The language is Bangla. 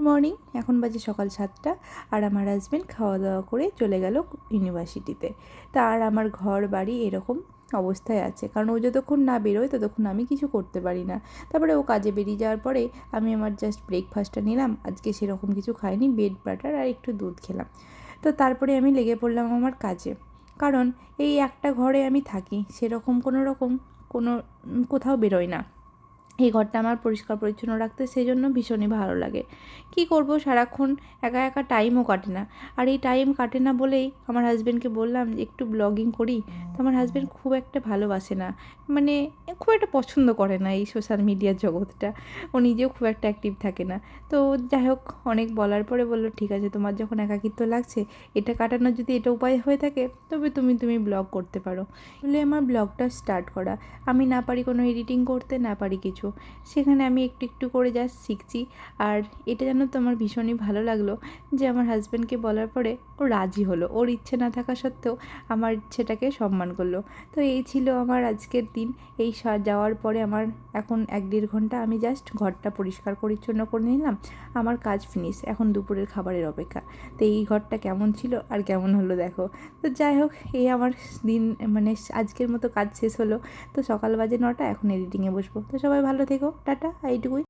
মর্নিং, এখন বাজে সকাল 7টা। আর আমার হাজব্যান্ড খাওয়া দাওয়া করে চলে গেল ইউনিভার্সিটিতে। তা আর আমার ঘর বাড়ি এরকম অবস্থায় আছে, কারণ ও যতক্ষণ না বেরোয় ততক্ষণ আমি কিছু করতে পারি না। তারপরে ও কাজে বেরিয়ে যাওয়ার পরে আমি আমার জাস্ট ব্রেকফাস্টটা নিলাম। আজকে সেরকম কিছু খাইনি, ব্রেড বাটার আর একটু দুধ খেলাম। তো তারপরে আমি লেগে পড়লাম আমার কাজে, কারণ এই একটা ঘরে আমি থাকি, সেরকম কোনো কোথাও বেরোই না। এই ঘরটা আমার পরিষ্কার পরিচ্ছন্ন রাখতে সেজন্য ভীষণই ভালো লাগে। কী করব, সারাক্ষণ একা একা টাইমও কাটে না। আর এই টাইম কাটে না বলেই আমার হাজব্যান্ডকে বললাম যে একটু ব্লগিং করি। তো আমার হাজব্যান্ড খুব একটা ভালোবাসে না, মানে খুব একটা পছন্দ করে না এই সোশ্যাল মিডিয়ার জগৎটা। ও নিজেও খুব একটা অ্যাক্টিভ থাকে না। তো যাই হোক, অনেক বলার পরে বলল, ঠিক আছে, তোমার যখন একাকিত্ব লাগছে, এটা কাটানোর যদি এটা উপায় হয়ে থাকে তবে তুমি ব্লগ করতে পারো। বলে আমার ব্লগটা স্টার্ট করা। আমি না পারি কোনো এডিটিং করতে, না পারি কিছু। সেখানে আমি একটু একটু করে জাস্ট শিখছি। আর এটা জানো তো আমার ভীষণই ভালো লাগলো যে আমার হাজব্যান্ডকে বলার পরে ও রাজি হলো, ওর ইচ্ছে না থাকা সত্ত্বেও আমার ইচ্ছেটাকে সম্মান করলো। তো এই ছিল আমার আজকের দিন। এই যাওয়ার পরে আমার এখন 1-1.5 ঘন্টা আমি জাস্ট ঘরটা পরিষ্কার পরিচ্ছন্ন করে নিলাম। আমার কাজ ফিনিশ, এখন দুপুরের খাবারের অপেক্ষা। তো এই ঘরটা কেমন ছিল আর কেমন হলো দেখো। তো যাই হোক, এই আমার দিন, মানে আজকের মতো কাজ শেষ হলো। তো সকাল বাজে 9টা, এখন এডিটিংয়ে বসবো। তো সবাই ভালো থেকো, টাটা, এইটুকুই।